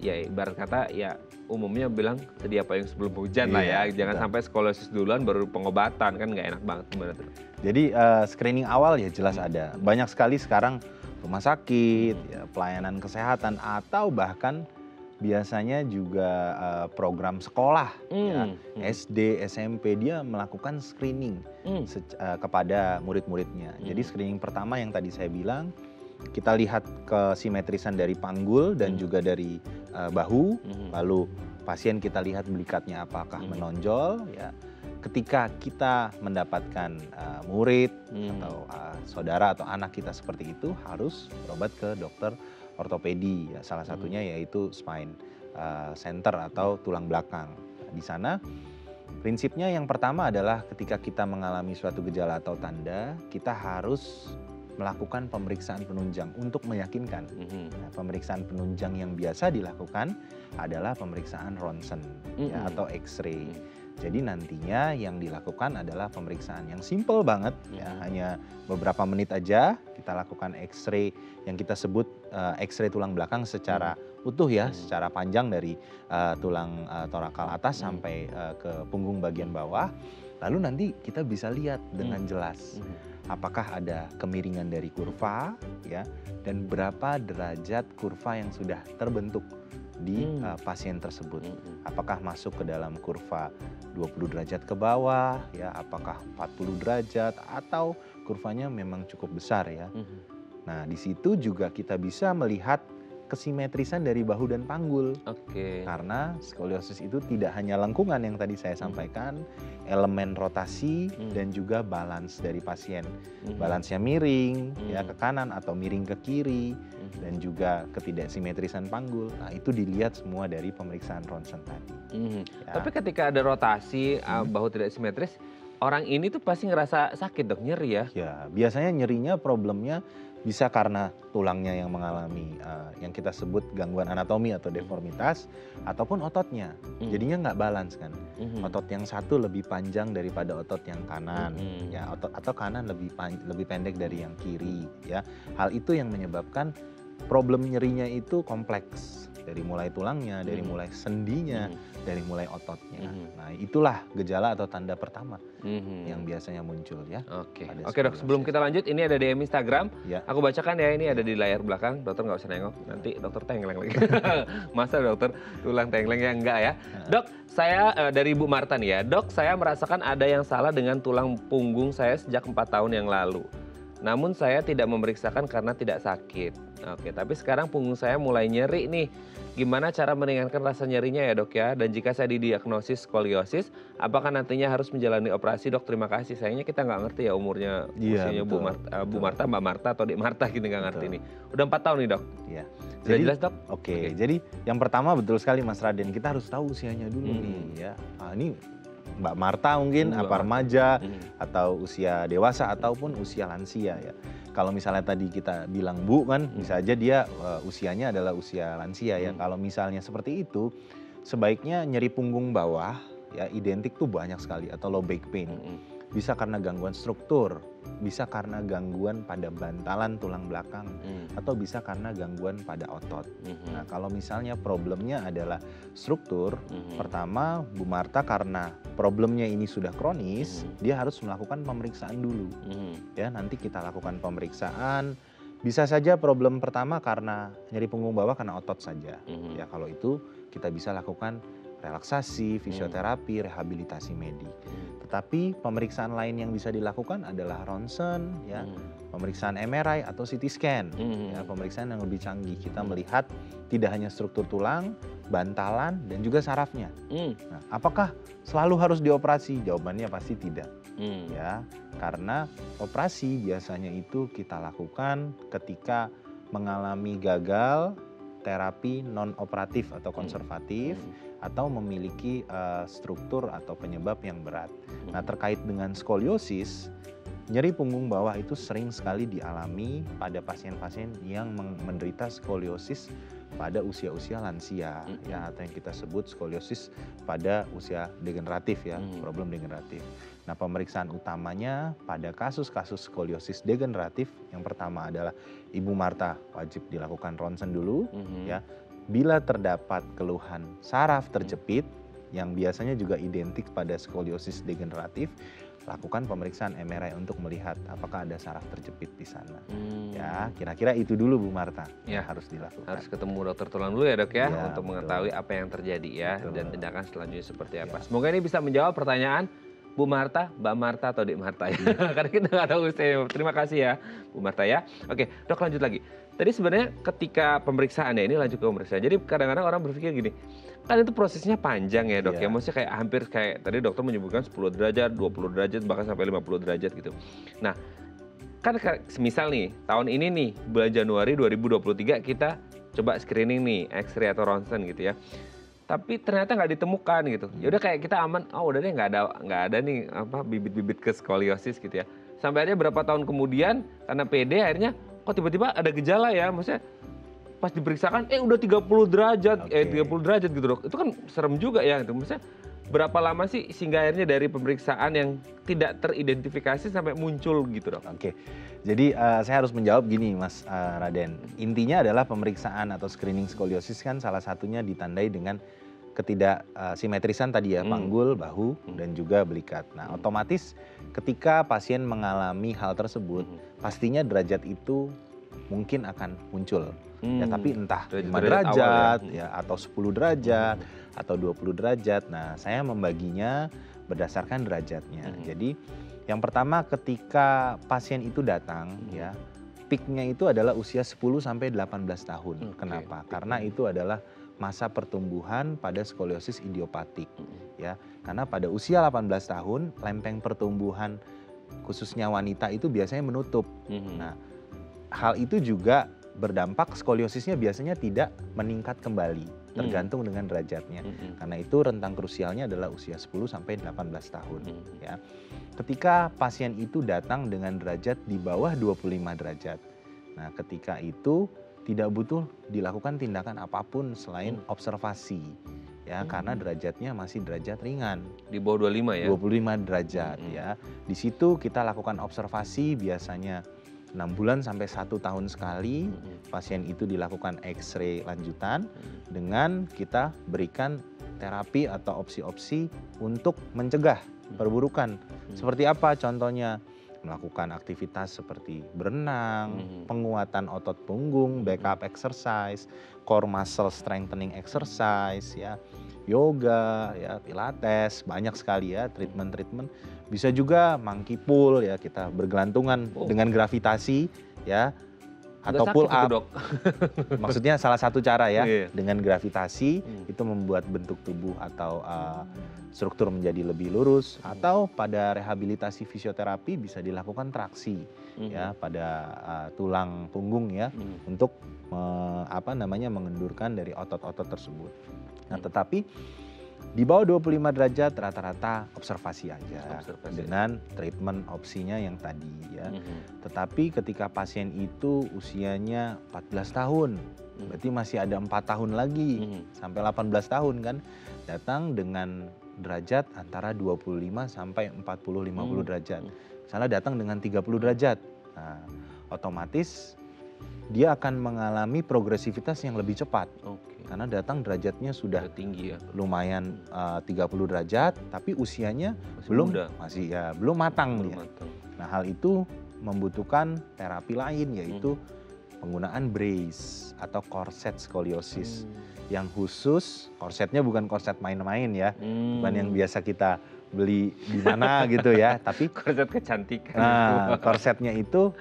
ya ibarat kata ya umumnya bilang sedia payung sebelum hujan lah ya. Jangan sampai skoliosis duluan baru pengobatan, kan nggak enak banget. Gimana tuh? Jadi screening awal ya jelas ada. Banyak sekali sekarang rumah sakit, ya, pelayanan kesehatan, atau bahkan biasanya juga program sekolah, ya, SD, SMP, dia melakukan screening kepada murid-muridnya. Jadi screening pertama yang tadi saya bilang, kita lihat kesimetrisan dari panggul dan juga dari bahu, lalu pasien kita lihat belikatnya apakah menonjol, ya. Ketika kita mendapatkan murid atau saudara atau anak kita seperti itu, harus berobat ke dokter ortopedi, ya, salah satunya yaitu spine center atau tulang belakang. Di sana prinsipnya yang pertama adalah ketika kita mengalami suatu gejala atau tanda, kita harus melakukan pemeriksaan penunjang untuk meyakinkan. Nah, pemeriksaan penunjang yang biasa dilakukan adalah pemeriksaan ronsen ya, atau X-ray. Jadi nantinya yang dilakukan adalah pemeriksaan yang simple banget, ya, hanya beberapa menit aja kita lakukan X-ray yang kita sebut X-ray tulang belakang secara utuh ya, secara panjang dari tulang torakal atas sampai ke punggung bagian bawah. Lalu nanti kita bisa lihat dengan jelas apakah ada kemiringan dari kurva, ya, dan berapa derajat kurva yang sudah terbentuk di pasien tersebut. Apakah masuk ke dalam kurva 20 derajat ke bawah, ya, apakah 40 derajat, atau kurvanya memang cukup besar ya. Nah, di situ juga kita bisa melihat kesimetrisan dari bahu dan panggul. Karena skoliosis itu tidak hanya lengkungan yang tadi saya sampaikan, elemen rotasi dan juga balance dari pasien. Balance-nya miring ya ke kanan atau miring ke kiri, dan juga ketidaksimetrisan panggul. Nah, itu dilihat semua dari pemeriksaan ronsen tadi. Ya. Tapi ketika ada rotasi bahu tidak simetris, orang ini tuh pasti ngerasa sakit dok, nyeri ya? Ya, biasanya nyerinya problemnya bisa karena tulangnya yang mengalami yang kita sebut gangguan anatomi atau deformitas, ataupun ototnya. Jadinya nggak balance kan. Otot yang satu lebih panjang daripada otot yang kanan, ya, atau kanan lebih pendek dari yang kiri, ya. Hal itu yang menyebabkan problem nyerinya itu kompleks. Dari mulai tulangnya, dari mulai sendinya, dari mulai ototnya. Nah, itulah gejala atau tanda pertama yang biasanya muncul ya. Oke dok, sebelum kita lanjut, ini ada DM Instagram. Ya. Aku bacakan ya, ini ada di layar belakang. Dokter nggak usah nengok, nanti dokter tengleng lagi. Masa dokter tulang tengleng ya? Enggak ya. Dok, saya dari Ibu Marta nih ya. Dok, saya merasakan ada yang salah dengan tulang punggung saya sejak 4 tahun yang lalu. Namun saya tidak memeriksakan karena tidak sakit. Oke, tapi sekarang punggung saya mulai nyeri nih. Gimana cara meringankan rasa nyerinya ya dok ya? Dan jika saya didiagnosis skoliosis, apakah nantinya harus menjalani operasi dok? Terima kasih. Sayangnya kita nggak ngerti ya umurnya, usianya Bu Marta, Mbak Marta atau Dik Marta, kita nggak ngerti nih. Udah 4 tahun nih dok. Iya. Sudah jelas dok? Oke, jadi yang pertama betul sekali Mas Raden, kita harus tahu usianya dulu nih ya. Ini Mbak Marta mungkin apa remaja atau usia dewasa ataupun usia lansia ya. Kalau misalnya tadi kita bilang Bu kan, bisa aja dia usianya adalah usia lansia ya. Kalau misalnya seperti itu, sebaiknya nyeri punggung bawah ya identik tuh banyak sekali, atau low back pain. Bisa karena gangguan struktur, bisa karena gangguan pada bantalan tulang belakang, atau bisa karena gangguan pada otot. Nah, kalau misalnya problemnya adalah struktur, pertama Bu Marta karena problemnya ini sudah kronis, dia harus melakukan pemeriksaan dulu. Ya, nanti kita lakukan pemeriksaan. Bisa saja problem pertama karena nyeri punggung bawah karena otot saja. Ya, kalau itu kita bisa lakukan relaksasi, fisioterapi, rehabilitasi medik. Tetapi pemeriksaan lain yang bisa dilakukan adalah ronsen, ya, pemeriksaan MRI atau CT scan, ya, pemeriksaan yang lebih canggih. Kita melihat tidak hanya struktur tulang, bantalan, dan juga sarafnya. Nah, apakah selalu harus dioperasi? Jawabannya pasti tidak. Ya, karena operasi biasanya itu kita lakukan ketika mengalami gagal terapi non operatif atau konservatif, atau memiliki struktur atau penyebab yang berat. Nah, terkait dengan skoliosis, nyeri punggung bawah itu sering sekali dialami pada pasien-pasien yang menderita skoliosis pada usia-usia lansia, ya, atau yang kita sebut skoliosis pada usia degeneratif, ya, problem degeneratif. Nah, pemeriksaan utamanya pada kasus-kasus skoliosis degeneratif, yang pertama adalah Ibu Marta wajib dilakukan ronsen dulu, ya. Bila terdapat keluhan saraf terjepit, yang biasanya juga identik pada skoliosis degeneratif, lakukan pemeriksaan MRI untuk melihat apakah ada saraf terjepit di sana. Ya, kira-kira itu dulu Bu Marta yang harus dilakukan. Harus ketemu dokter tulang dulu ya, Dok, ya, Ya, untuk mengetahui apa yang terjadi ya, dan tindakan selanjutnya seperti apa. Ya. Semoga ini bisa menjawab pertanyaan Bu Marta, Mbak Marta, atau Dik Marta ya. Karena kita nggak tahu usianya. Terima kasih ya Bu Marta ya. Oke, Dok, lanjut lagi. Tadi sebenarnya ketika pemeriksaan ya, ini lanjut ke pemeriksaan. Jadi kadang-kadang orang berpikir gini, kan itu prosesnya panjang ya, Dok, ya. Maksudnya kayak hampir kayak tadi dokter menyebutkan 10 derajat, 20 derajat, bahkan sampai 50 derajat gitu. Nah, kan semisal nih, tahun ini nih, bulan Januari 2023 kita coba screening nih, X-ray atau ronsen gitu ya. Tapi ternyata nggak ditemukan gitu. Ya udah kayak kita aman, oh udah deh nggak ada nih apa bibit-bibit ke skoliosis gitu ya. Sampai aja berapa tahun kemudian karena PD akhirnya kok tiba-tiba ada gejala ya, maksudnya pas diperiksakan udah 30 derajat, 30 derajat gitu, Dok. Itu kan serem juga ya gitu. Maksudnya berapa lama sih sehingga akhirnya dari pemeriksaan yang tidak teridentifikasi sampai muncul gitu, Dok? Oke. Jadi saya harus menjawab gini Mas Raden. Intinya adalah pemeriksaan atau screening skoliosis kan salah satunya ditandai dengan ketidaksimetrisan tadi ya, panggul, bahu, dan juga belikat. Nah, otomatis ketika pasien mengalami hal tersebut, pastinya derajat itu mungkin akan muncul. Ya, tapi entah 5 derajat ya, atau 10 derajat, atau 20 derajat. Nah, saya membaginya berdasarkan derajatnya. Jadi yang pertama ketika pasien itu datang ya, peaknya itu adalah usia 10 sampai 18 tahun. Kenapa? Karena itu adalah masa pertumbuhan pada skoliosis idiopatik ya. Karena pada usia 18 tahun lempeng pertumbuhan khususnya wanita itu biasanya menutup. Nah, hal itu juga berdampak skoliosisnya biasanya tidak meningkat kembali, tergantung dengan derajatnya. Karena itu rentang krusialnya adalah usia 10 sampai 18 tahun ya. Ketika pasien itu datang dengan derajat di bawah 25 derajat. Nah, ketika itu tidak butuh dilakukan tindakan apapun selain observasi ya, karena derajatnya masih derajat ringan. Di bawah 25 ya? 25 derajat ya. Di situ kita lakukan observasi biasanya 6 bulan sampai 1 tahun sekali. Pasien itu dilakukan X-ray lanjutan dengan kita berikan terapi atau opsi-opsi untuk mencegah perburukan. Seperti apa contohnya? Melakukan aktivitas seperti berenang, penguatan otot punggung, backup exercise, core muscle strengthening exercise ya, yoga ya, pilates, banyak sekali ya treatment-treatment. Bisa juga monkey pull ya, kita bergelantungan dengan gravitasi ya, atau pull up. Dok. Maksudnya salah satu cara ya, dengan gravitasi itu membuat bentuk tubuh atau struktur menjadi lebih lurus. Atau pada rehabilitasi fisioterapi bisa dilakukan traksi ya pada tulang punggung ya, untuk mengendurkan dari otot-otot tersebut. Nah, tetapi di bawah 25 derajat rata-rata observasi aja dengan treatment opsinya yang tadi ya. Tetapi ketika pasien itu usianya 14 tahun, berarti masih ada 4 tahun lagi sampai 18 tahun kan, datang dengan derajat antara 25 sampai 40-50 derajat. Misalnya datang dengan 30 derajat. Nah, otomatis dia akan mengalami progresivitas yang lebih cepat. Karena datang derajatnya sudah tinggi ya, lumayan 30 derajat, tapi usianya belum matang dia. Nah, hal itu membutuhkan terapi lain, yaitu penggunaan brace atau korset skoliosis yang khusus. Korsetnya bukan korset main-main ya, bukan yang biasa kita beli di mana gitu ya, tapi korset kecantikan. Nah, korsetnya itu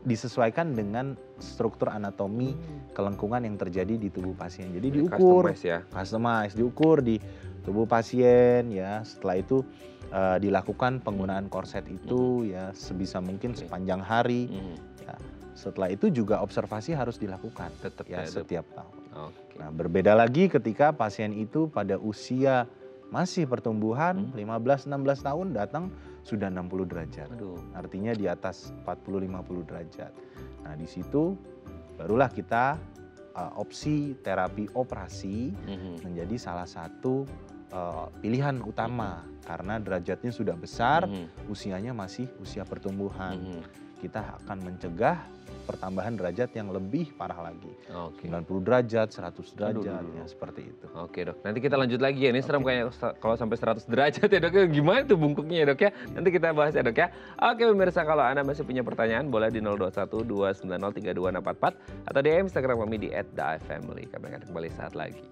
disesuaikan dengan struktur anatomi kelengkungan yang terjadi di tubuh pasien. Jadi diukur, customize, diukur di tubuh pasien ya. Setelah itu dilakukan penggunaan korset itu ya sebisa mungkin sepanjang hari ya. setelah itu juga observasi harus dilakukan Tetap ya ya, Dok. setiap tahun. Oke. Nah, berbeda lagi ketika pasien itu pada usia masih pertumbuhan 15-16 tahun datang sudah 60 derajat. Aduh. Artinya di atas 40-50 derajat. Nah, di situ barulah kita opsi terapi operasi menjadi salah satu pilihan utama karena derajatnya sudah besar, usianya masih usia pertumbuhan. Kita akan mencegah pertambahan derajat yang lebih parah lagi. Oke. 90 derajat, 100 derajat, ya seperti itu. Oke, Dok. Nanti kita lanjut lagi ya. Ini serem kayaknya kalau sampai 100 derajat ya, Dok. Gimana tuh bungkuknya ya, Dok ya? Nanti kita bahas ya, Dok ya. Oke, pemirsa, kalau Anda masih punya pertanyaan boleh di 021 290 32644 atau DM Instagram kami di @daifamily. Kami akan kembali saat lagi.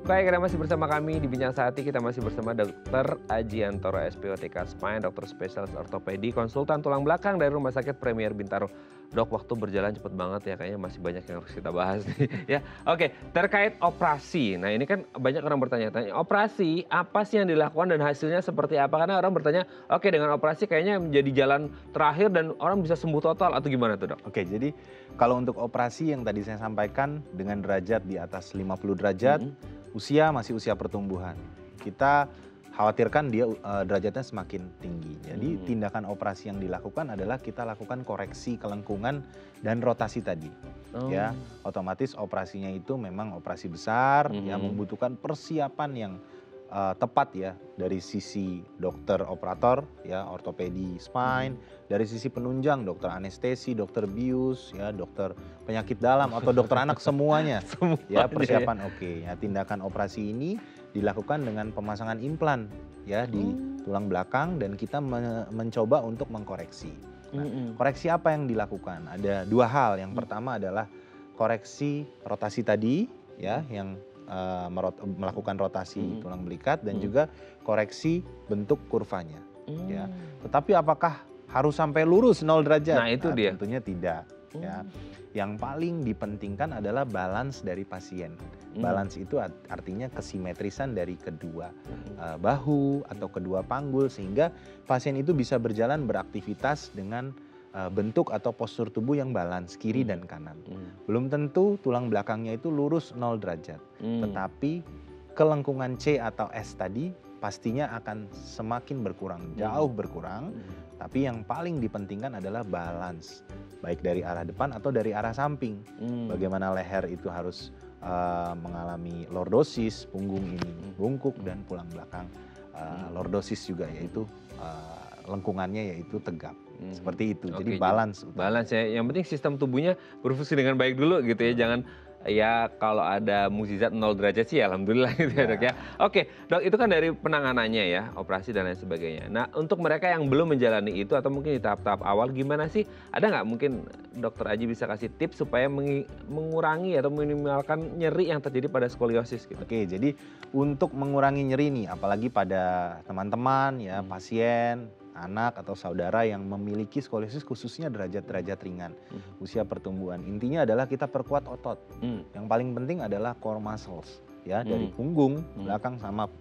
Baik, Anda masih bersama kami di Bincang Sehati. Kita masih bersama Dr. Ajiantoro SPOTK Spine, dokter spesialis ortopedi, konsultan tulang belakang dari Rumah Sakit Premier Bintaro. Dok, waktu berjalan cepet banget ya, kayaknya masih banyak yang harus kita bahas nih ya. Oke, terkait operasi. Nah, ini kan banyak orang bertanya-tanya, operasi apa sih yang dilakukan dan hasilnya seperti apa? Karena orang bertanya, oke, dengan operasi kayaknya menjadi jalan terakhir dan orang bisa sembuh total atau gimana tuh, Dok? Oke, jadi kalau untuk operasi yang tadi saya sampaikan dengan derajat di atas 50 derajat, usia masih usia pertumbuhan. Kita khawatirkan dia derajatnya semakin tinggi. Jadi tindakan operasi yang dilakukan adalah kita lakukan koreksi kelengkungan dan rotasi tadi. Ya, otomatis operasinya itu memang operasi besar yang membutuhkan persiapan yang tepat ya dari sisi dokter operator ya, ortopedi spine, dari sisi penunjang dokter anestesi, dokter bius ya, dokter penyakit dalam atau dokter anak semuanya. Ya, persiapan oke. Ya, tindakan operasi ini dilakukan dengan pemasangan implan ya di tulang belakang dan kita mencoba untuk mengkoreksi. Nah, koreksi apa yang dilakukan? Ada dua hal. Yang pertama adalah koreksi rotasi tadi ya, yang melakukan rotasi tulang belikat dan juga koreksi bentuk kurvanya. Ya. Tetapi apakah harus sampai lurus 0 derajat? Nah, itu dia. Tentunya tidak. Ya. Yang paling dipentingkan adalah balance dari pasien. Balance itu artinya kesimetrisan dari kedua bahu atau kedua panggul sehingga pasien itu bisa berjalan beraktivitas dengan bentuk atau postur tubuh yang balance kiri dan kanan. Belum tentu tulang belakangnya itu lurus 0 derajat. Tetapi kelengkungan C atau S tadi pastinya akan semakin berkurang, jauh berkurang. Tapi yang paling dipentingkan adalah balance, baik dari arah depan atau dari arah samping. Bagaimana leher itu harus mengalami lordosis, punggung ini bungkuk dan tulang belakang lordosis juga, yaitu lengkungannya yaitu tegap. Seperti itu. Jadi balance. Balance ya. Yang penting sistem tubuhnya berfungsi dengan baik dulu gitu ya. Jangan ya kalau ada mukjizat 0 derajat sih alhamdulillah gitu ya, Dok ya. Oke, Dok, itu kan dari penanganannya ya, operasi dan lain sebagainya. Nah, untuk mereka yang belum menjalani itu atau mungkin di tahap-tahap awal gimana sih? Ada nggak mungkin Dokter Aji bisa kasih tips supaya mengurangi atau minimalkan nyeri yang terjadi pada skoliosis gitu? Oke, jadi untuk mengurangi nyeri nih, apalagi pada teman-teman ya, pasien, anak atau saudara yang memiliki skoliosis khususnya derajat-derajat ringan, usia pertumbuhan. Intinya adalah kita perkuat otot. Yang paling penting adalah core muscles ya, dari punggung, belakang sama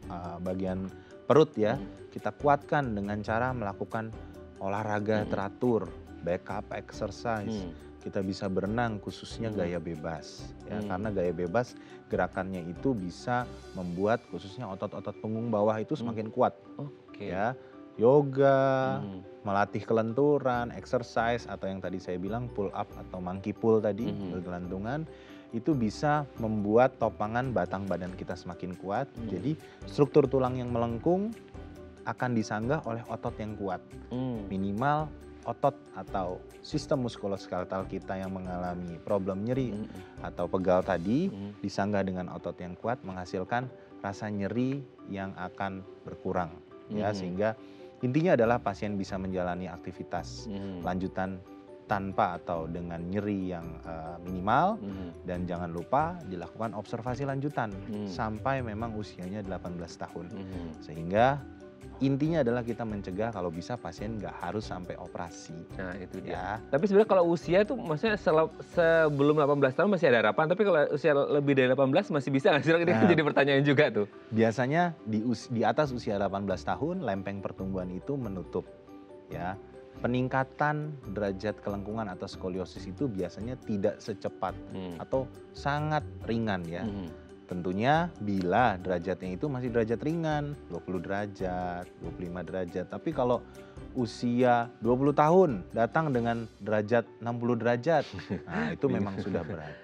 bagian perut ya. Kita kuatkan dengan cara melakukan olahraga teratur, backup exercise. Kita bisa berenang khususnya gaya bebas ya, karena gaya bebas gerakannya itu bisa membuat khususnya otot-otot punggung bawah itu semakin kuat. Ya. Yoga, melatih kelenturan, exercise atau yang tadi saya bilang pull up atau monkey pull tadi, bergelantungan, itu bisa membuat topangan batang badan kita semakin kuat. Jadi struktur tulang yang melengkung akan disanggah oleh otot yang kuat. Minimal otot atau sistem muskuloskeletal kita yang mengalami problem nyeri atau pegal tadi disanggah dengan otot yang kuat menghasilkan rasa nyeri yang akan berkurang ya, sehingga intinya adalah pasien bisa menjalani aktivitas lanjutan tanpa atau dengan nyeri yang minimal, dan jangan lupa dilakukan observasi lanjutan sampai memang usianya 18 tahun. Sehingga intinya adalah kita mencegah kalau bisa pasien nggak harus sampai operasi. Nah itu dia. Ya. Tapi sebenarnya kalau usia tuh maksudnya sebelum 18 tahun masih ada harapan, tapi kalau usia lebih dari 18 masih bisa nggak sih? Ini kan jadi pertanyaan juga tuh. Biasanya di atas usia 18 tahun lempeng pertumbuhan itu menutup, ya. Peningkatan derajat kelengkungan atau skoliosis itu biasanya tidak secepat atau sangat ringan ya. Tentunya bila derajatnya itu masih derajat ringan, 20 derajat, 25 derajat. Tapi kalau usia 20 tahun datang dengan derajat 60 derajat, nah itu memang sudah berat.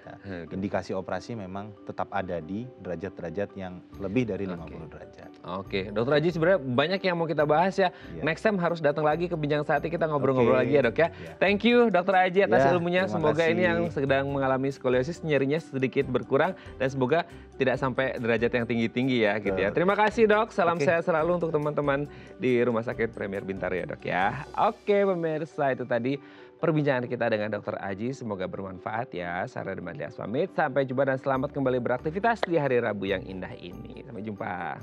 Indikasi operasi memang tetap ada di derajat-derajat yang lebih dari 50 derajat. Oke, Dokter Aji sebenarnya banyak yang mau kita bahas ya. Next time harus datang lagi ke Bincang Sakti, kita ngobrol-ngobrol lagi ya dok ya. Thank you Dokter Aji atas ilmunya. Semoga ini yang sedang mengalami skoliosis nyerinya sedikit berkurang dan semoga tidak sampai derajat yang tinggi-tinggi ya gitu ya. Terima kasih dok, salam sehat selalu untuk teman-teman di Rumah Sakit Premier Bintaro ya dok ya. Oke pemirsa, itu tadi perbincangan kita dengan Dokter Aji, semoga bermanfaat ya. Saya Radha Madlias pamit, sampai jumpa dan selamat kembali beraktivitas di hari Rabu yang indah ini. Sampai jumpa.